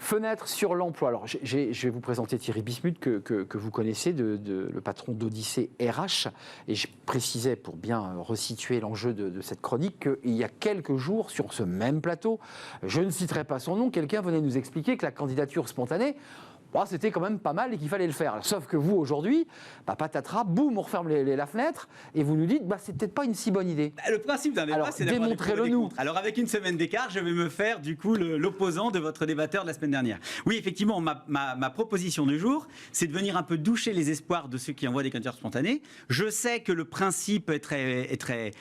Fenêtre sur l'emploi. Alors, je vais vous présenter Thierry Bismuth, que vous connaissez, le patron d'Odyssée RH. Et je précisais, pour bien resituer l'enjeu de cette chronique, qu'il y a quelques jours, sur ce même plateau, je ne citerai pas son nom, quelqu'un venait nous expliquer que la candidature spontanée, c'était quand même pas mal et qu'il fallait le faire. Sauf que vous, aujourd'hui, patatras, boum, on referme la fenêtre et vous nous dites, c'est peut-être pas une si bonne idée. Le principe d'un débat, c'est d'avoir démontrez-le nous. Alors, avec une semaine d'écart, je vais me faire, du coup, l'opposant de votre débatteur de la semaine dernière. Oui, effectivement, ma proposition du jour, c'est de venir un peu doucher les espoirs de ceux qui envoient des candidatures spontanées. Je sais que le principe est très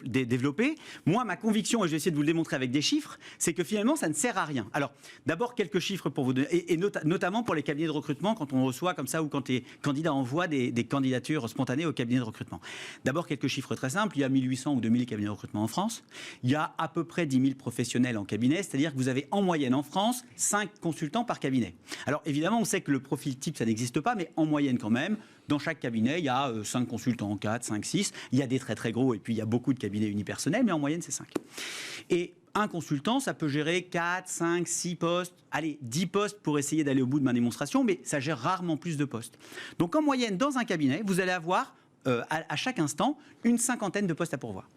développé. Moi, ma conviction, et je vais essayer de vous le démontrer avec des chiffres, c'est que finalement, ça ne sert à rien. Alors, d'abord, quelques chiffres pour vous donner, et notamment pour les cabinets de recrutement, quand on reçoit comme ça, ou quand les candidats envoient des candidatures spontanées au cabinet de recrutement. D'abord, quelques chiffres très simples. Il y a 1800 ou 2000 cabinets de recrutement en France. Il y a à peu près 10 000 professionnels en cabinet, c'est-à-dire que vous avez en moyenne en France 5 consultants par cabinet. Alors évidemment, on sait que le profil type, ça n'existe pas, mais en moyenne quand même, dans chaque cabinet, il y a 5 consultants, 4, 5, 6. Il y a des très très gros, et puis il y a beaucoup de cabinets unipersonnels, mais en moyenne, c'est 5. Et un consultant, ça peut gérer 4, 5, 6 postes, allez, 10 postes pour essayer d'aller au bout de ma démonstration, mais ça gère rarement plus de postes. Donc en moyenne, dans un cabinet, vous allez avoir à chaque instant une cinquantaine de postes à pourvoir.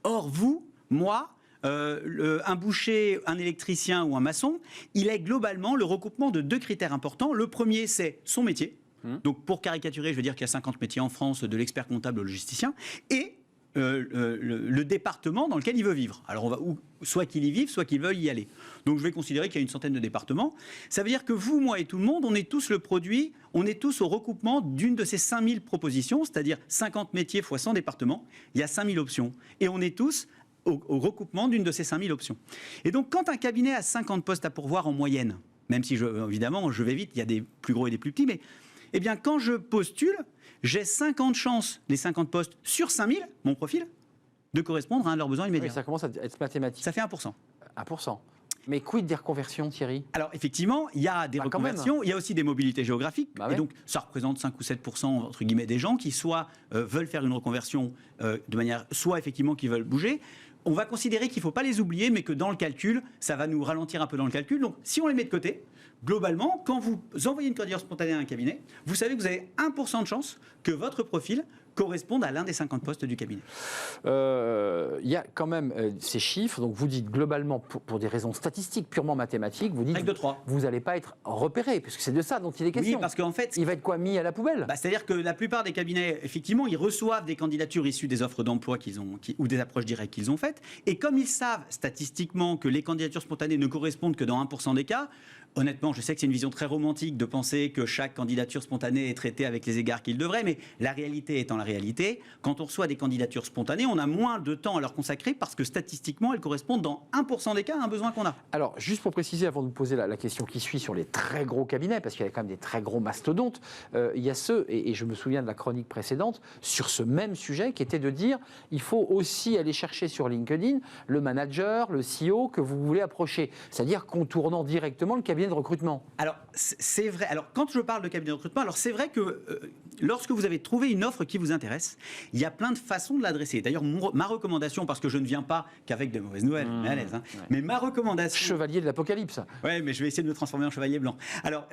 Or, vous, moi, un boucher, un électricien ou un maçon, il est globalement le recoupement de 2 critères importants. Le premier, c'est son métier. Donc pour caricaturer, je veux dire qu'il y a 50 métiers en France, de l'expert comptable au logisticien, et le département dans lequel il veut vivre. Alors, soit qu'il y vive, soit qu'il veuille y aller. Donc, je vais considérer qu'il y a une centaine de départements. Ça veut dire que vous, moi et tout le monde, on est tous le produit, on est tous au recoupement d'une de ces 5000 propositions, c'est-à-dire 50 métiers fois 100 départements. Il y a 5000 options. Et on est tous au recoupement d'une de ces 5000 options. Et donc, quand un cabinet a 50 postes à pourvoir en moyenne, même si, évidemment, je vais vite, il y a des plus gros et des plus petits, mais eh bien, quand je postule, j'ai 50 chances, les 50 postes sur 5000, mon profil, de correspondre à un de leurs besoins immédiats. Oui, ça commence à être mathématique. Ça fait 1%. 1%. Mais quid des reconversions, Thierry ? Alors, effectivement, il y a des reconversions, il y a aussi des mobilités géographiques. Et donc, ça représente 5 ou 7%, entre guillemets, des gens qui soit veulent faire une reconversion de manière, soit effectivement qui veulent bouger. On va considérer qu'il ne faut pas les oublier, mais que dans le calcul, ça va nous ralentir un peu dans le calcul. Donc, si on les met de côté, globalement, quand vous envoyez une candidature spontanée à un cabinet, vous savez que vous avez 1% de chance que votre profil correspondent à l'un des 50 postes du cabinet. Il y a quand même ces chiffres, donc vous dites globalement, pour des raisons statistiques, purement mathématiques, vous dites que vous n'allez pas être repéré, puisque c'est de ça dont il est question. Oui, parce qu'en fait... Il va être quoi, mis à la poubelle ? C'est-à-dire que la plupart des cabinets, effectivement, ils reçoivent des candidatures issues des offres d'emploi ou des approches directes qu'ils ont faites, et comme ils savent statistiquement que les candidatures spontanées ne correspondent que dans 1% des cas, honnêtement, je sais que c'est une vision très romantique de penser que chaque candidature spontanée est traitée avec les égards qu'il devrait, mais la réalité étant la réalité, quand on reçoit des candidatures spontanées, on a moins de temps à leur consacrer parce que statistiquement, elles correspondent dans 1% des cas à un besoin qu'on a. Alors, juste pour préciser, avant de vous poser la question qui suit sur les très gros cabinets, parce qu'il y a quand même des très gros mastodontes, il y a ceux, et je me souviens de la chronique précédente, sur ce même sujet, qui était de dire, il faut aussi aller chercher sur LinkedIn le manager, le CEO que vous voulez approcher, c'est-à-dire contournant directement le cabinet de recrutement. Alors, c'est vrai. Alors, quand je parle de cabinet de recrutement, alors c'est vrai que lorsque vous avez trouvé une offre qui vous intéresse, il y a plein de façons de l'adresser. D'ailleurs, ma recommandation, parce que je ne viens pas qu'avec de mauvaises nouvelles, mais à l'aise, hein, ouais. Mais ma recommandation... Chevalier de l'Apocalypse. Oui, mais je vais essayer de me transformer en chevalier blanc. Alors,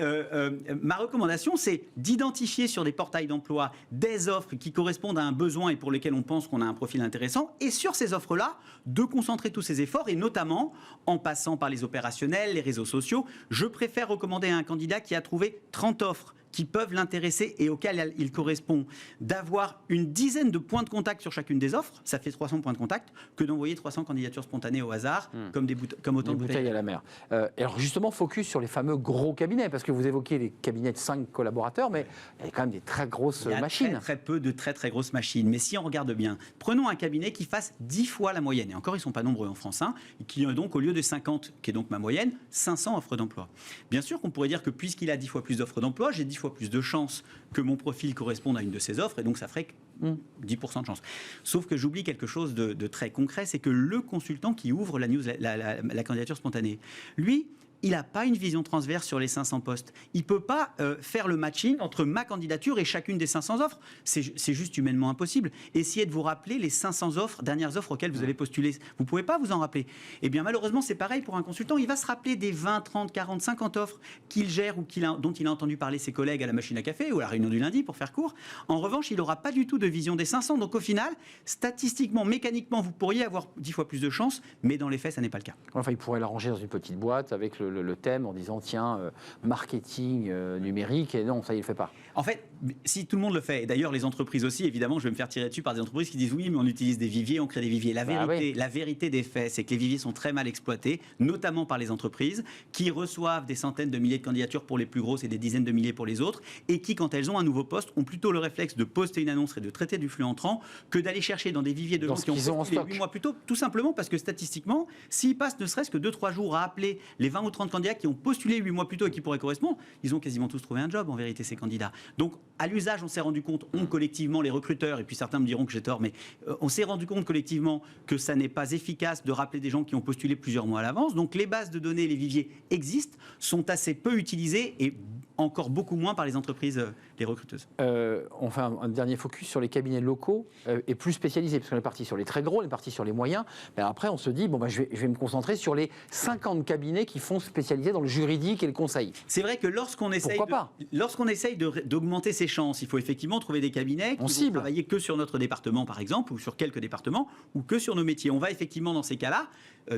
ma recommandation, c'est d'identifier sur des portails d'emploi des offres qui correspondent à un besoin et pour lesquelles on pense qu'on a un profil intéressant. Et sur ces offres-là, de concentrer tous ces efforts, et notamment en passant par les opérationnels, les réseaux sociaux. Je préfère recommander à un candidat qui a trouvé 30 offres qui peuvent l'intéresser et auxquels il correspond, d'avoir une dizaine de points de contact sur chacune des offres, ça fait 300 points de contact, que d'envoyer 300 candidatures spontanées au hasard, comme autant de bouteilles à la mer. Alors justement, focus sur les fameux gros cabinets, parce que vous évoquez les cabinets de 5 collaborateurs, mais il y a quand même des très grosses machines. Il y a très peu de très très grosses machines, mais si on regarde bien, prenons un cabinet qui fasse 10 fois la moyenne, et encore ils ne sont pas nombreux en France, hein, qui a donc au lieu de 50, qui est donc ma moyenne, 500 offres d'emploi. Bien sûr qu'on pourrait dire que puisqu'il a 10 fois plus d'offres d'emploi, j'ai 10 fois plus de chances que mon profil corresponde à une de ces offres, et donc ça ferait 10% de chance. Sauf que j'oublie quelque chose de très concret, c'est que le consultant qui ouvre la candidature spontanée, lui, il n'a pas une vision transverse sur les 500 postes. Il ne peut pas faire le matching entre ma candidature et chacune des 500 offres. C'est juste humainement impossible. Essayez de vous rappeler les 500 dernières offres auxquelles vous avez postulé. Vous ne pouvez pas vous en rappeler. Eh bien, malheureusement, c'est pareil pour un consultant. Il va se rappeler des 20, 30, 40, 50 offres qu'il gère ou dont il a entendu parler ses collègues à la machine à café ou à la réunion du lundi, pour faire court. En revanche, il n'aura pas du tout de vision des 500. Donc, au final, statistiquement, mécaniquement, vous pourriez avoir 10 fois plus de chances, mais dans les faits, ça n'est pas le cas. Enfin, il pourrait l'arranger dans une petite boîte avec le thème en disant tiens, marketing numérique, et non, ça il ne le fait pas. En fait, si tout le monde le fait, et d'ailleurs les entreprises aussi, évidemment, je vais me faire tirer dessus par des entreprises qui disent oui, mais on utilise des viviers, on crée des viviers. La vérité des faits, c'est que les viviers sont très mal exploités, notamment par les entreprises, qui reçoivent des centaines de milliers de candidatures pour les plus grosses et des dizaines de milliers pour les autres, et qui, quand elles ont un nouveau poste, ont plutôt le réflexe de poster une annonce et de traiter du flux entrant que d'aller chercher dans des viviers de gens qui ont postulé 8 mois plus tôt, tout simplement parce que statistiquement, s'ils passent ne serait-ce que 2-3 jours à appeler les 20 ou 30 candidats qui ont postulé 8 mois plus tôt et qui pourraient correspondre, ils ont quasiment tous trouvé un job en vérité, ces candidats. Donc à l'usage, on s'est rendu compte, collectivement, les recruteurs, et puis certains me diront que j'ai tort, mais on s'est rendu compte collectivement que ça n'est pas efficace de rappeler des gens qui ont postulé plusieurs mois à l'avance. Donc les bases de données, les viviers existent, sont assez peu utilisés et encore beaucoup moins par les entreprises, les recruteuses. On fait un dernier focus sur les cabinets locaux et plus spécialisés, parce qu'on est parti sur les très gros, on est parti sur les moyens, mais après on se dit, bon, je vais me concentrer sur les 50 cabinets qui font spécialiser dans le juridique et le conseil. C'est vrai que lorsqu'on essaye d'augmenter ses chances, il faut effectivement trouver des cabinets qui vont travailler que sur notre département par exemple, ou sur quelques départements, ou que sur nos métiers. On va effectivement dans ces cas-là,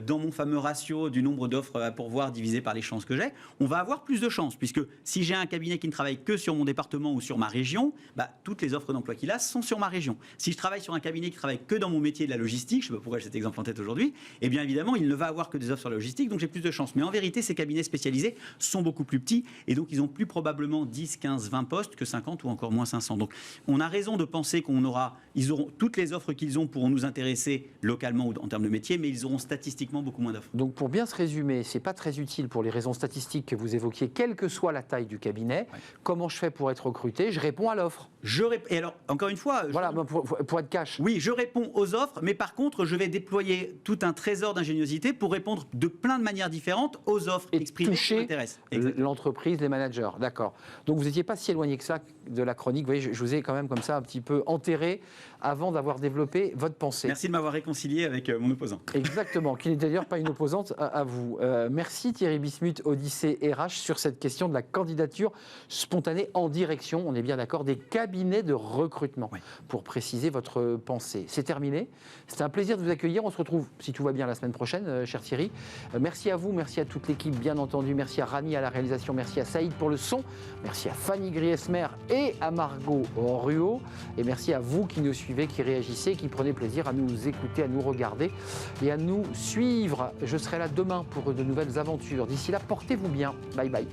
dans mon fameux ratio du nombre d'offres à pourvoir divisé par les chances que j'ai, on va avoir plus de chances, puisque si j'ai un cabinet qui ne travaille que sur mon département ou sur ma région, toutes les offres d'emploi qu'il a sont sur ma région. Si je travaille sur un cabinet qui travaille que dans mon métier de la logistique, je ne sais pas pourquoi j'ai cet exemple en tête aujourd'hui, eh bien évidemment, il ne va avoir que des offres sur la logistique, donc j'ai plus de chances. Mais en vérité, ces cabinets spécialisés sont beaucoup plus petits, et donc ils ont plus probablement 10, 15, 20 postes que 50 ou encore moins 500. Donc on a raison de penser ils auront toutes les offres qu'ils ont pour nous intéresser localement ou en termes de métier, mais ils auront statistiquement beaucoup moins d'offres. Donc pour bien se résumer, c'est pas très utile pour les raisons statistiques que vous évoquiez, quelle que soit la taille du cabinet. Ouais. Comment je fais pour être recruté? Je réponds à l'offre. Et alors, encore une fois... Voilà, pour être cash. Oui, je réponds aux offres, mais par contre, je vais déployer tout un trésor d'ingéniosité pour répondre de plein de manières différentes aux offres exprimées qui m'intéressent. L'entreprise, les managers, d'accord. Donc vous n'étiez pas si éloigné que ça de la chronique. Vous voyez, je vous ai quand même comme ça un petit peu enterré avant d'avoir développé votre pensée. Merci de m'avoir réconcilié avec mon opposant. Exactement, qui n'est d'ailleurs pas une opposante à vous. Merci Thierry Bismuth, Odyssée RH, sur cette question de la candidature spontanée en direction, on est bien d'accord, des cabinets de recrutement, pour préciser votre pensée. C'est terminé. C'était un plaisir de vous accueillir. On se retrouve, si tout va bien, la semaine prochaine, cher Thierry. Merci à vous, merci à toute l'équipe, bien entendu. Merci à Rani à la réalisation, merci à Saïd pour le son, merci à Fanny Griesmer et à Margot Ruot. Et merci à vous qui nous suivez, qui réagissez, qui prenez plaisir à nous écouter, à nous regarder et à nous suivre. Je serai là demain pour de nouvelles aventures. D'ici là, portez-vous bien. Bye bye.